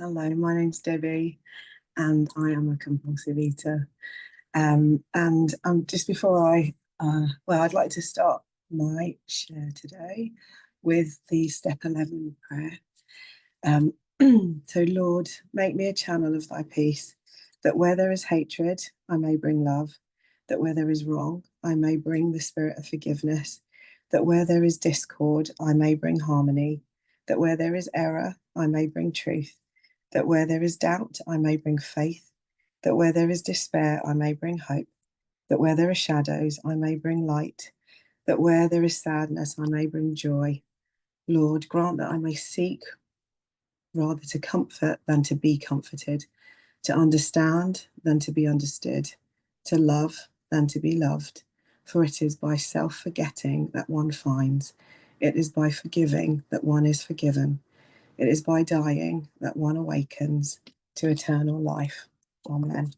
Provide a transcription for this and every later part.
Hello, my name's Debbie and I am a compulsive eater. Just before I'd like to start my share today with the step 11 prayer. So Lord, make me a channel of thy peace, that where there is hatred, I may bring love, that where there is wrong, I may bring the spirit of forgiveness, that where there is discord, I may bring harmony, that where there is error, I may bring truth, that where there is doubt, I may bring faith, that where there is despair, I may bring hope, that where there are shadows, I may bring light, that where there is sadness, I may bring joy. Lord, grant that I may seek rather to comfort than to be comforted, to understand than to be understood, to love than to be loved. For it is by self-forgetting that one finds. It is by forgiving that one is forgiven. It is by dying that one awakens to eternal life. Amen.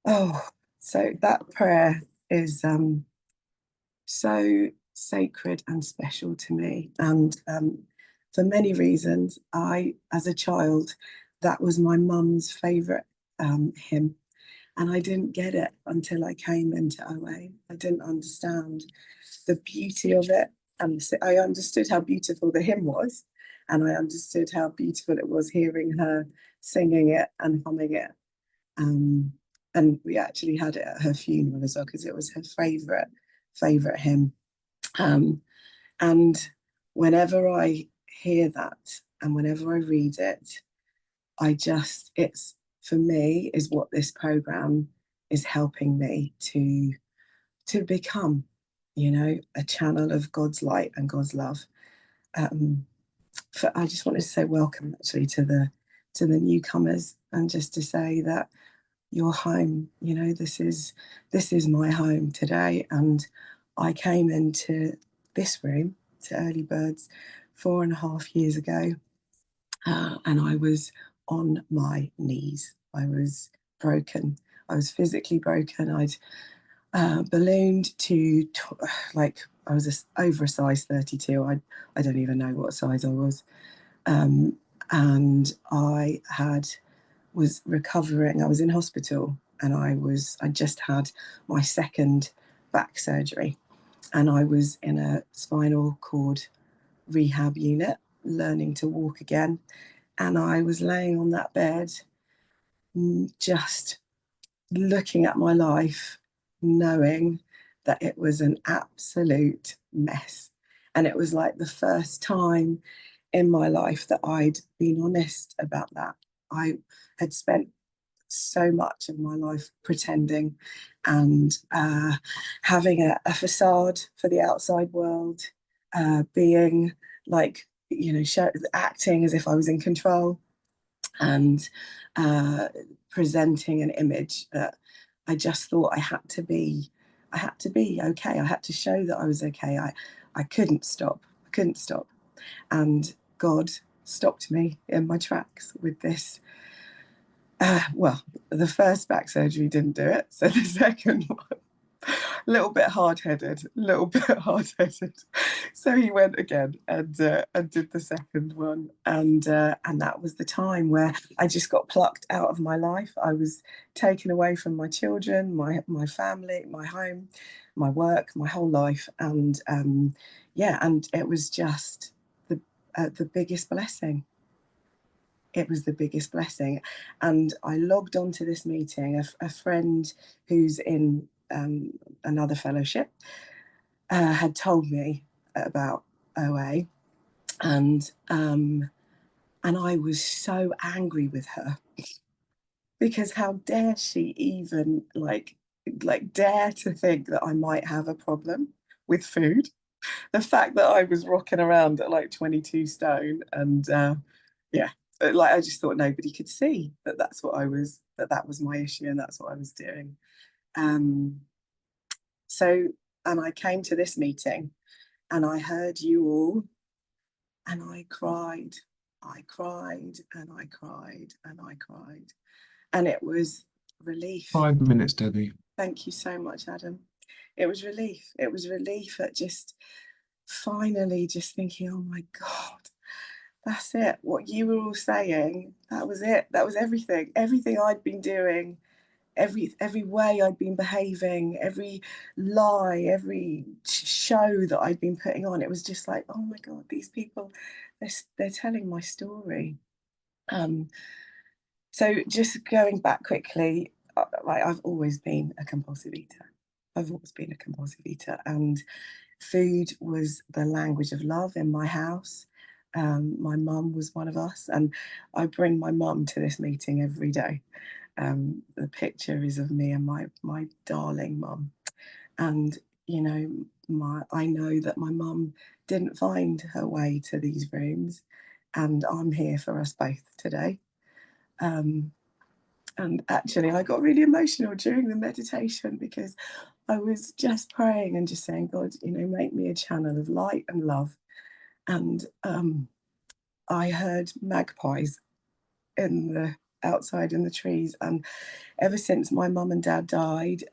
Oh, so that prayer is so sacred and special to me. And for many reasons, as a child, that was my mum's favourite hymn. And I didn't get it until I came into OA. I didn't understand the beauty of it. And I understood how beautiful the hymn was. And I understood how beautiful it was hearing her singing it and humming it. And we actually had it at her funeral as well, because it was her favourite hymn. And whenever I hear that and whenever I read it, it's for me is what this program is helping me to become, a channel of God's light and God's love. I just wanted to say welcome actually to the newcomers, and just to say that you're home. This is my home today, and I came into this room to Early Birds 4.5 years ago, and I was on my knees. I was broken. I was physically broken. I'd ballooned to I was over a size 32. I don't even know what size I was, and I was recovering. I was in hospital, and I just had my second back surgery, and I was in a spinal cord rehab unit, learning to walk again. And I was laying on that bed, just looking at my life, knowing that it was an absolute mess. And it was like the first time in my life that I'd been honest about that. I had spent so much of my life pretending and having a facade for the outside world, being like, acting as if I was in control, and presenting an image that I just thought I had to be okay. I had to show that I was okay. I couldn't stop. And God stopped me in my tracks with this. Well, the first back surgery didn't do it, so the second one, a little bit hard-headed. So he went again and did the second one, and that was the time where I just got plucked out of my life. I was taken away from my children, my family, my home, my work, my whole life, and and it was just the biggest blessing. It was the biggest blessing. And I logged onto this meeting. A friend who's in another fellowship had told me about OA, and I was so angry with her, because how dare she even like dare to think that I might have a problem with food. The fact that I was rocking around at like 22 stone, and I just thought nobody could see that that was my issue, and that's what I was doing. And I came to this meeting, and I heard you all, and I cried, and I cried, and I cried. And it was relief. 5 minutes, Debbie. Thank you so much, Adam. It was relief. It was relief at just finally just thinking, oh my God, That's it. What you were all saying, that was it. That was everything. Everything I'd been doing, every way I'd been behaving, every lie, every show that I'd been putting on. It was just like, oh my God, these people, they're telling my story. So just going back quickly, like I've always been a compulsive eater. I've always been a compulsive eater, and food was the language of love in my house. My mum was one of us, and I bring my mum to this meeting every day. The picture is of me and my darling mum, and you know, I know that my mum didn't find her way to these rooms, and I'm here for us both today. Um, and actually, I got really emotional during the meditation because I was just praying and just saying, God, you know, make me a channel of light and love. And I heard magpies in the outside in the trees. And ever since my mum and dad died,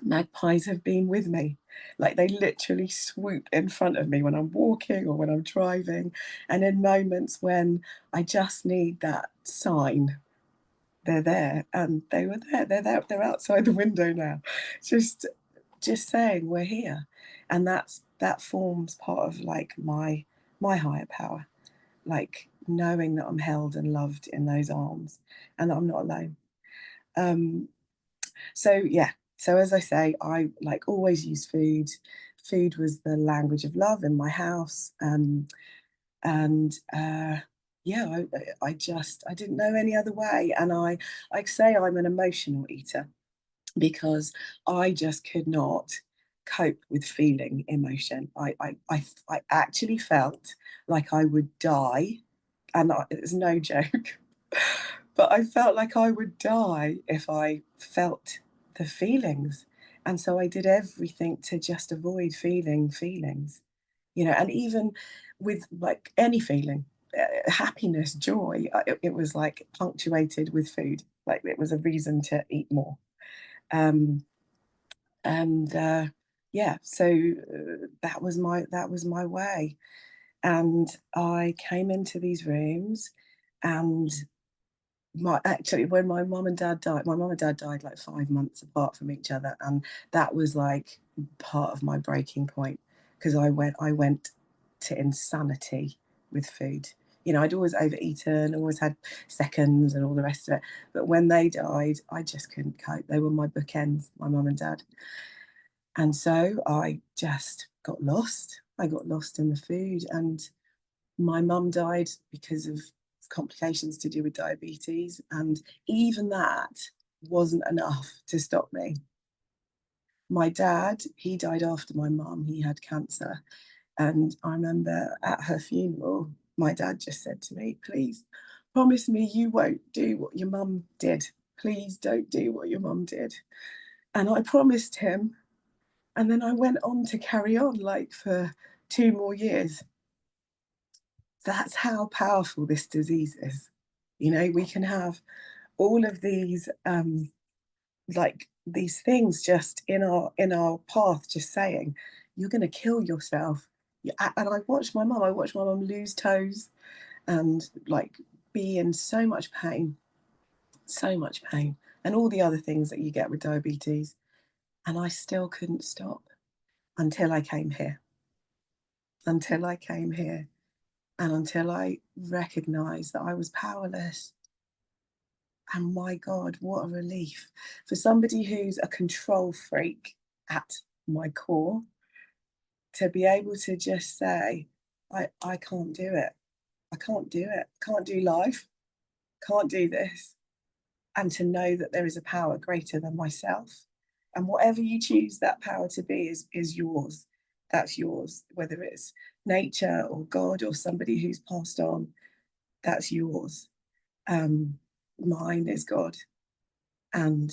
magpies have been with me. Like they literally swoop in front of me when I'm walking or when I'm driving. And in moments when I just need that sign, they're there, and they were there. They're there. They're outside the window now, just saying we're here, and that forms part of like my higher power, like knowing that I'm held and loved in those arms, and that I'm not alone. So yeah. So as I say, I like always use food. Food was the language of love in my house, and yeah, I didn't know any other way, and I say I'm an emotional eater because I just could not cope with feeling emotion. I actually felt like I would die, and it's no joke, but I felt like I would die if I felt the feelings, and so I did everything to just avoid feeling feelings, you know, and even with like any feeling, happiness, joy, it was like punctuated with food. Like it was a reason to eat more. Um, and yeah, so that was my way. And I came into these rooms, and my actually when my mum and dad died, my mum and dad died like 5 months apart from each other, and that was like part of my breaking point because I went to insanity with food. You know, I'd always overeaten, always had seconds and all the rest of it. But when they died, I just couldn't cope. They were my bookends, my mum and dad. And so I just got lost. I got lost in the food, and my mum died because of complications to do with diabetes, and even that wasn't enough to stop me. My dad, he died after my mum. He had cancer, and I remember at her funeral, my dad just said to me, "Please, promise me you won't do what your mum did. Please don't do what your mum did." And I promised him, and then I went on to carry on like for 2 more years. That's how powerful this disease is. You know, we can have all of these like these things just in our path, just saying, you're gonna kill yourself. And I watched my mum lose toes and like be in so much pain, and all the other things that you get with diabetes. And I still couldn't stop until I came here. Until I came here. And until I recognized that I was powerless. And my God, what a relief for somebody who's a control freak at my core to be able to just say, I can't do it. I can't do it. Can't do life. Can't do this. And to know that there is a power greater than myself. And whatever you choose that power to be is yours. That's yours. Whether it's nature or God or somebody who's passed on, that's yours. Mine is God. And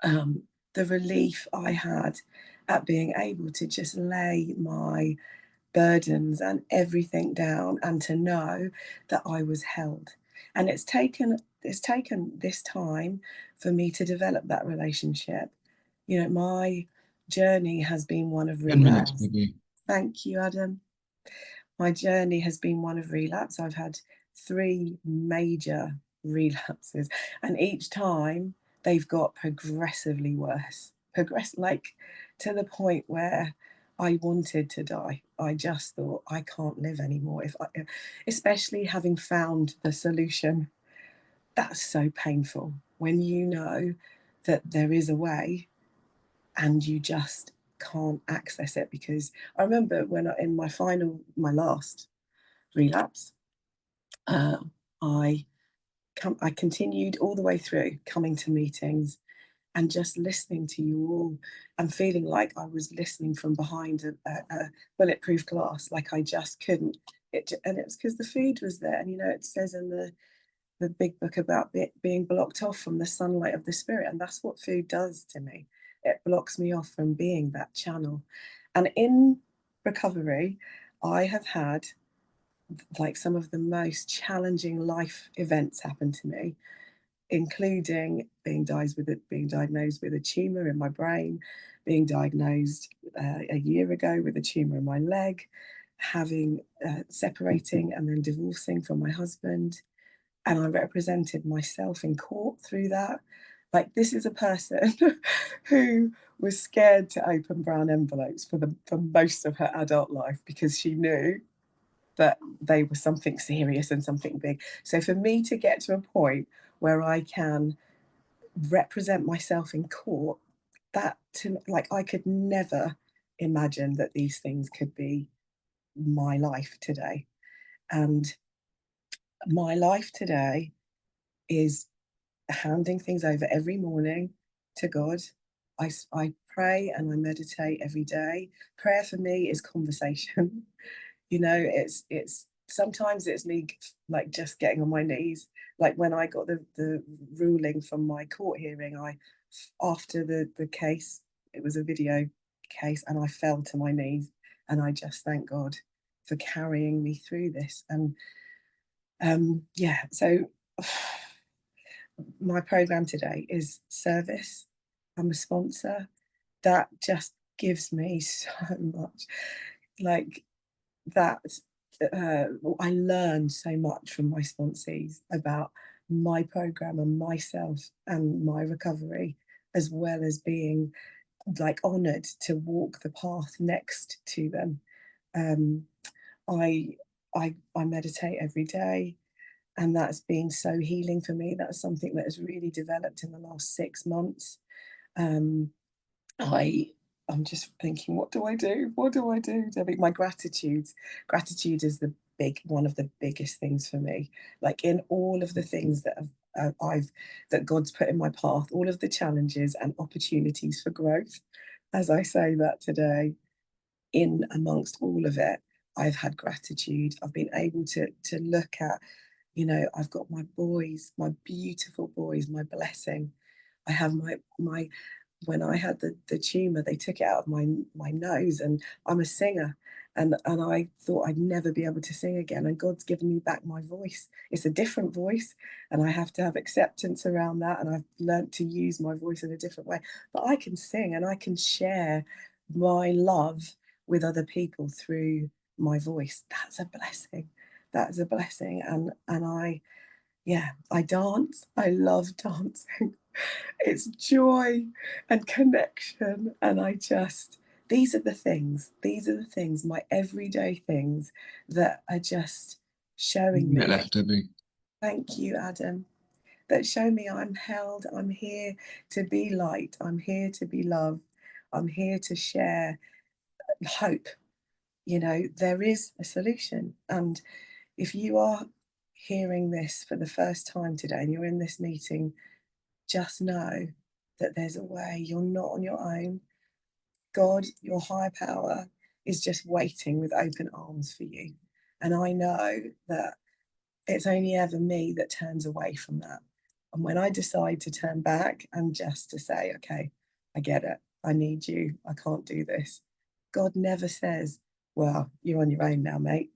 the relief I had at being able to just lay my burdens and everything down, and to know that I was held. And it's taken this time for me to develop that relationship. You know, my journey has been one of 10 minutes, relapse. maybe. Thank you, Adam. My journey has been one of relapse. I've had 3 major relapses, and each time they've got progressively worse. Like, to the point where I wanted to die. I just thought, "I can't live anymore." If I especially having found the solution, that's so painful when you know that there is a way and you just can't access it. Because I remember when in my last relapse, uh, I I continued all the way through, coming to meetings and just listening to you all, and feeling like I was listening from behind a bulletproof glass, like I just couldn't. And it was because the food was there, and it says in the big book about being blocked off from the sunlight of the spirit, and that's what food does to me. It blocks me off from being that channel. And in recovery, I have had like some of the most challenging life events happen to me, including being diagnosed with a tumor in my brain, being diagnosed a year ago with a tumor in my leg, having separating and then divorcing from my husband, and I represented myself in court through that. Like, this is a person who was scared to open brown envelopes for most of her adult life because she knew that they were something serious and something big. So for me to get to a point where I can represent myself in court, that to like I could never imagine that these things could be my life today. And my life today is handing things over every morning to God. I pray and I meditate every day. Prayer for me is conversation. It's sometimes it's me like just getting on my knees. Like when I got the ruling from my court hearing, after the case, it was a video case, and I fell to my knees and I just thank God for carrying me through this. And yeah, so my program today is service. I'm a sponsor. That just gives me so much. Like that, I learned so much from my sponsees about my program and myself and my recovery, as well as being like honoured to walk the path next to them. Um, I I meditate every day, and that's been so healing for me. That's something that has really developed in the last 6 months. Um, I I'm just thinking, what do I do? What do I do? Debbie? My gratitude is the big one of the biggest things for me. Like in all of the things that I've that God's put in my path, all of the challenges and opportunities for growth. As I say that today, in amongst all of it, I've had gratitude. I've been able to look at, I've got my boys, my beautiful boys, my blessing. I have my when I had the tumor, they took it out of my nose, and I'm a singer, and I thought I'd never be able to sing again. And God's given me back my voice. It's a different voice, and I have to have acceptance around that. And I've learnt to use my voice in a different way. But I can sing and I can share my love with other people through my voice. That's a blessing. That is a blessing. And yeah, I dance. I love dancing. It's joy and connection. And these are the things, my everyday things that are just showing Minute me. left, Debbie. Thank you, Adam. That show me I'm held. I'm here to be light. I'm here to be love. I'm here to share hope. There is a solution. And if you are hearing this for the first time today and you're in this meeting, just know that there's a way. You're not on your own. God, your higher power, is just waiting with open arms for you. And I know that it's only ever me that turns away from that. And when I decide to turn back and just to say, okay, I get it. I need you. I can't do this. God never says, well, you're on your own now, mate.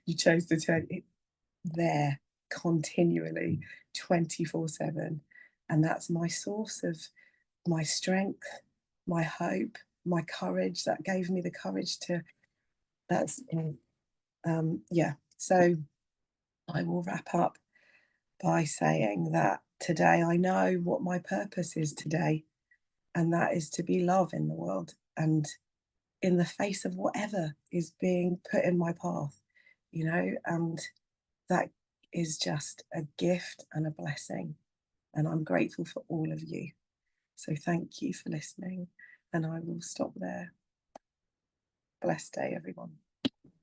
You chose to turn it there continually, 24/7. And that's my source of my strength, my hope, my courage. That gave me the courage to, that's Yeah, so I will wrap up by saying that today I know what my purpose is today, and that is to be love in the world and in the face of whatever is being put in my path, and that is just a gift and a blessing. And I'm grateful for all of you. So thank you for listening, and I will stop there. Blessed day, everyone.